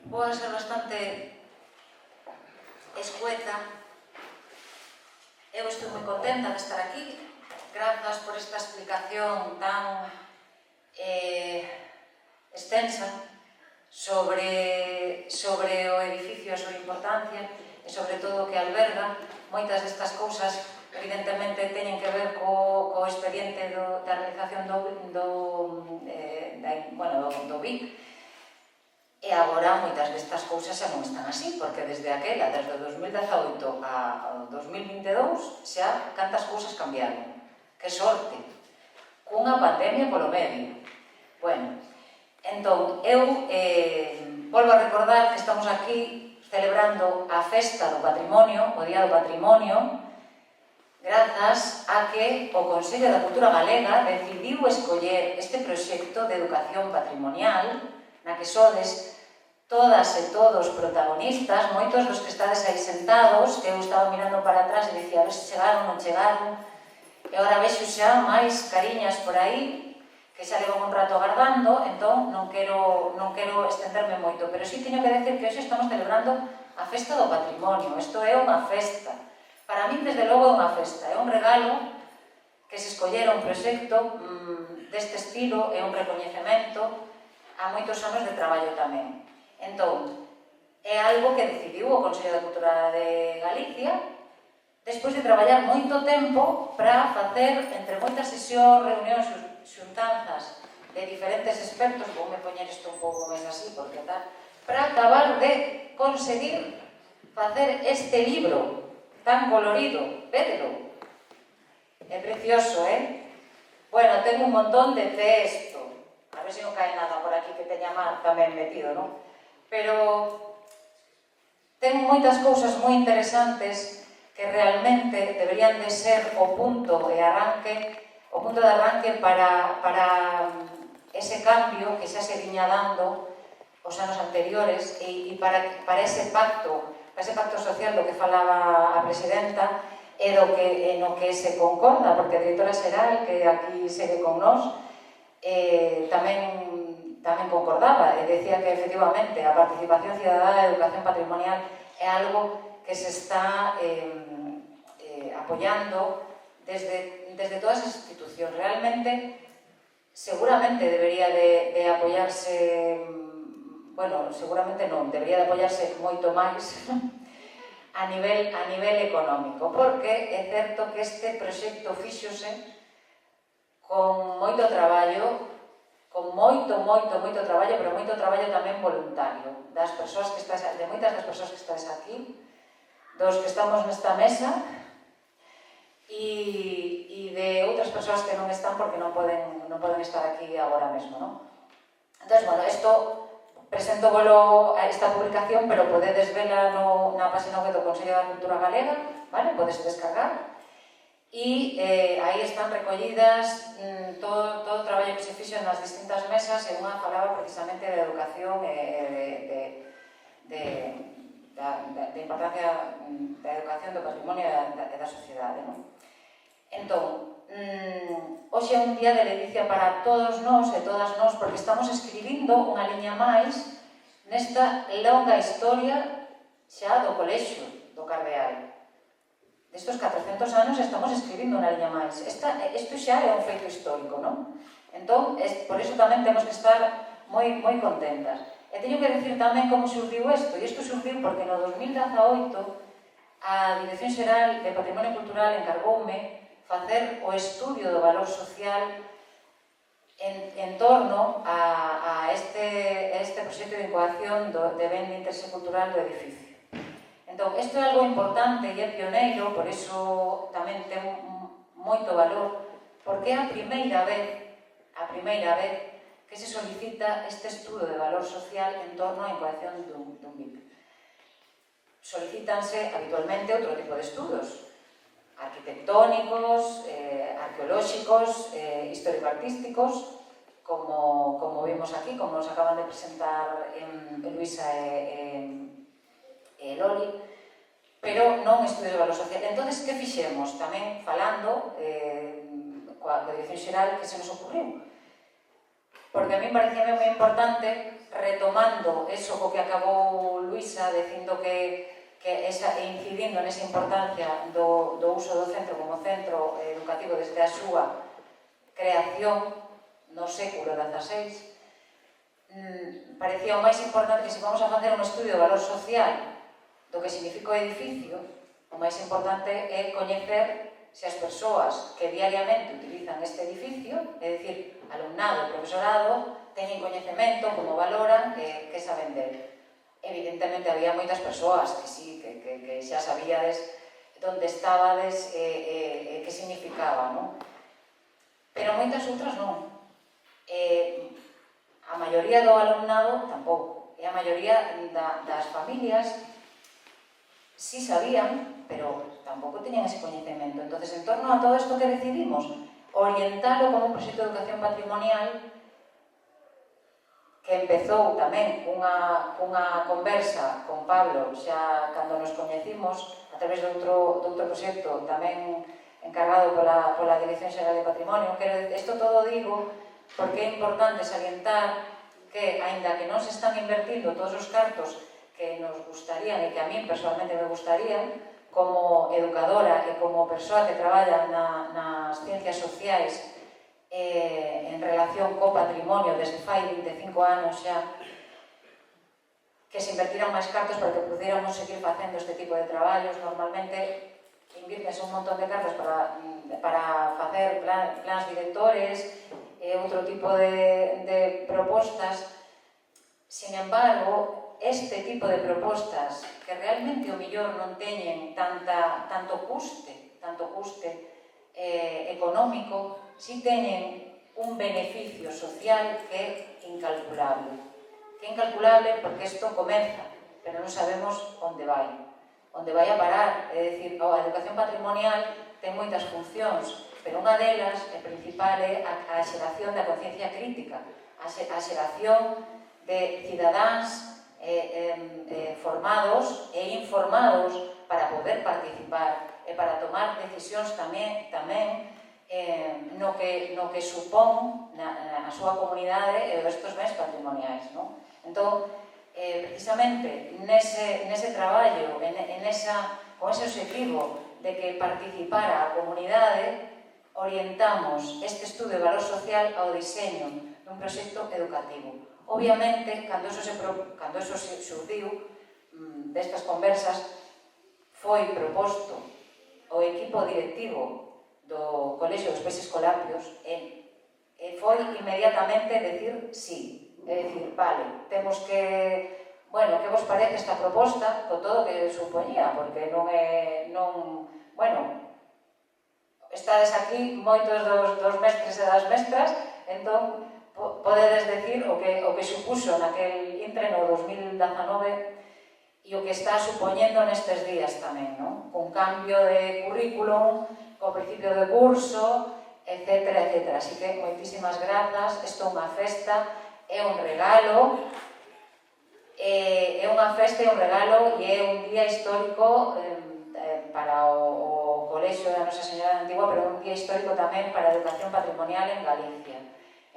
Vou a ser bastante escueta. Eu estou moi contenta de estar aquí. Grazas por esta explicación tan extensa sobre o edificio, a súa importancia e sobre todo o que alberga. Moitas destas cousas evidentemente teñen que ver co expediente da realización do BIC. E agora moitas destas cousas xa non están así, porque desde o 2018 ao 2022 xa cantas cousas cambiaron. Que sorte! Cunha pandemia polo medio. Bueno, entón, eu volvo a recordar que estamos aquí celebrando a Festa do Patrimonio, o Día do Patrimonio, grazas a que o Consello da Cultura Galega decidiu escoller este proxecto de educación patrimonial na que sodes todas e todos protagonistas, moitos dos que estades aí sentados, que eu estaba mirando para atrás e dicía a ver se chegaron, non chegaron, e agora vexo xa máis cariñas por aí, que xa levan un rato agardando, entón non quero estenderme moito, pero sí teño que decir que hoxe estamos celebrando a Festa do Patrimonio. Isto é unha festa. Para min, desde logo, é unha festa, é un regalo que se escollera un proxecto deste estilo, é un recoñecemento a moitos anos de traballo tamén. Entón, é algo que decidiu o Consello da Cultura de Galicia despois de traballar moito tempo para facer, entre moitas sesións, reunións, xuntanzas de diferentes expertos, voume poñer isto un pouco máis así, porque tal, para acabar de conseguir facer este libro tan colorido. Védelo. É precioso, Bueno, tengo un montón de texto. A ver se non cae nada por aquí que teña mal tamén metido, non? Pero ten moitas cousas moi interesantes que realmente deberían de ser o punto de arranque para ese cambio que xa se viña dando os anos anteriores e para ese pacto social do que falaba a presidenta e no que se concorda, porque a directora xeral, que aquí segue con nós, tamén concordaba e decía que efectivamente a participación cidadá da educación patrimonial é algo que se está apoiando desde todas as institucións. Realmente, seguramente debería de apoiarse, bueno, seguramente non, debería de apoiarse moito máis a nivel económico, porque é certo que este proxecto fíxose con moito traballo, con moito traballo, pero moito traballo tamén voluntario de moitas das persoas que estades aquí, dos que estamos nesta mesa e de outras persoas que non están porque non poden estar aquí agora mesmo, non? Entón, bueno, isto presento esta publicación, pero podedes vela na página web do Consello da Cultura Galega, vale? Podes descargar. E aí están recollidas todo o traballo que se fixo nas distintas mesas e unha falaba precisamente de educación e da importancia da educación, do patrimonio e da sociedade. Entón, hoxe é un día de ledicia para todos nós e todas nós porque estamos escribindo unha liña máis nesta longa historia xa do colexio do Cardeal. Destos 400 anos estamos escribindo unha liña máis. Isto xa é un feito histórico, non? Entón, por iso tamén temos que estar moi contentas. E teño que dicir tamén como surgiu isto. E isto surgiu porque no 2018 a Dirección Xeral de Patrimonio Cultural encargoume facer o estudio do valor social en torno a este proxecto de incoación de ben de interese cultural do edificio. Entón, isto é algo importante e é pioneiro, por iso tamén ten moito valor, porque é a primeira vez que se solicita este estudo de valor social en torno á incoación dun BIC. Solicítanse habitualmente outro tipo de estudos, arquitectónicos, arqueolóxicos, histórico-artísticos, como vimos aquí, como nos acaban de presentar Luisa e Loli, pero non estudios de valor social. Entón, que fixemos? Tamén falando coa Dirección Xeral, que se nos ocurriu. Porque a mí parecía moi importante retomando eso co que acabou Luisa, dicindo incidindo nesa importancia do uso do centro como centro educativo desde a súa creación no século XVI, parecía o máis importante que se vamos a facer un estudio de valor social do que significa o edificio, o máis importante é coñecer se as persoas que diariamente utilizan este edificio, é dicir, alumnado e profesorado, teñen coñecemento, como valoran, que saben del. Evidentemente, había moitas persoas que sí, que xa sabíades onde estabades e que significaba, non? Pero moitas outras non. A maioría do alumnado tampouco. E a maioría das familias sí sabían, pero tampouco teñen ese coñecemento. Entón, en torno a todo isto que decidimos, orientalo como un proxecto de educación patrimonial que empezou tamén cunha conversa con Pablo xa cando nos coñecimos a través de outro proxecto tamén encargado pola Dirección Xeral de Patrimonio. Isto todo digo porque é importante salientar que, aínda que non se están invertindo todos os cartos que nos gustarían e que a mí personalmente me gustarían, como educadora e como persoa que traballa nas ciencias sociais en relación co patrimonio desde fai 25 anos xa, que se invertiran máis cartos para que pudiéramos seguir facendo este tipo de traballos. Normalmente invirtense un montón de cartos para facer plans directores e outro tipo de propostas. Sin embargo, este tipo de propostas que realmente o millor non teñen tanto custe económico, si teñen un beneficio social que é incalculable. Que é incalculable porque isto comeza, pero non sabemos onde vai a parar. É dicir, a educación patrimonial ten moitas funcións, pero unha delas, a principal, é a xeración da conciencia crítica, a xeración de cidadáns formados e informados para poder participar e para tomar decisións tamén no que supón na súa comunidade estes bens patrimoniais. Entón, precisamente nese traballo, con ese objetivo de que participara a comunidade, orientamos este estudo de valor social ao diseño dun proxecto educativo. Obviamente, cando eso surdiu destas conversas, foi proposto ao equipo directivo do Colexio dos Peixes Colapios e foi inmediatamente decir sí. É dicir, vale, temos que... Bueno, que vos parece esta proposta con todo o que supoñía, porque estades aquí moitos dos mestres e das mestras, entón podedes decir o que supuso naquel intre no 2019 e o que está supoñendo nestes días tamén, non? Con cambio de currículum, co principio de curso, etcétera, etcétera. Así que moitísimas grazas, isto é unha festa, é un regalo, é unha festa e un regalo e é un día histórico para o Colexio da Nosa Señora da Antigua, pero un día histórico tamén para a educación patrimonial en Galicia.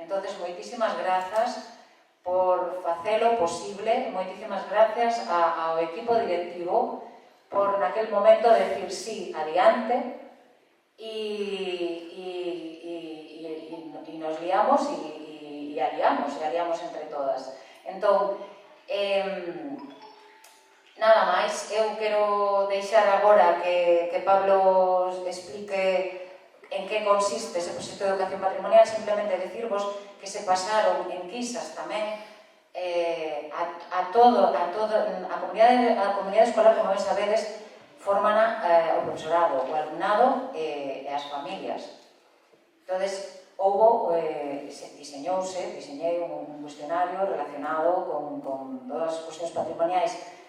Entón, moitísimas grazas por facelo posible, moitísimas grazas ao equipo directivo por naquel momento decir sí, adiante, e nos liamos e aliamos entre todas. Entón, nada máis, eu quero deixar agora que Pablo explique en que consiste ese proxecto de educación patrimonial. Simplemente decirvos que se pasaron en Quisas tamén a comunidade escolar, como ben sabedes, forman o profesorado, o alumnado e as familias. Entón, diseñei un cuestionario relacionado con todas as cuestións patrimoniais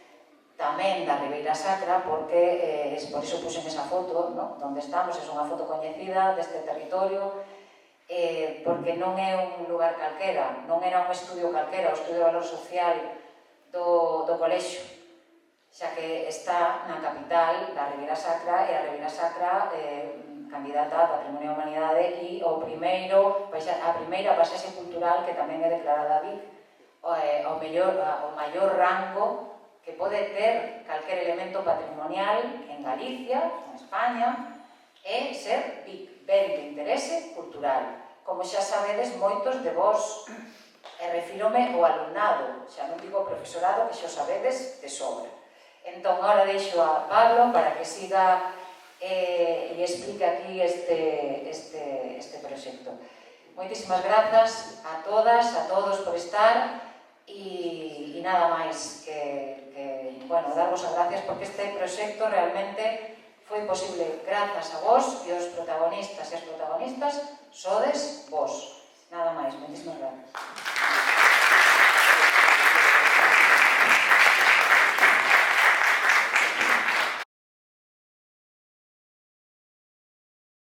tamén da Ribeira Sacra, porque por iso puxen esa foto, onde estamos, é unha foto coñecida deste territorio, porque non é un lugar calquera, non era un estudio calquera, o estudio de valor social do colexio, xa que está na capital da Ribeira Sacra, e a Ribeira Sacra candidata a Patrimonio da Humanidade e a primeira pasaxe cultural que tamén é declarada Vic o maior rango que pode ter calquer elemento patrimonial en Galicia, en España, é ser ben de interese cultural. Como xa sabedes moitos de vos, e refírome ao alumnado, xa non digo profesorado, que xa sabedes de sobra. Entón, agora deixo a Pablo para que siga e explique aquí este proxecto. Moitísimas grazas a todas, a todos por estar e nada máis que darvos as gracias porque este proxecto realmente foi posible grazas a vos e os protagonistas e as protagonistas sodes vos. Nada máis, moitísimas grazas.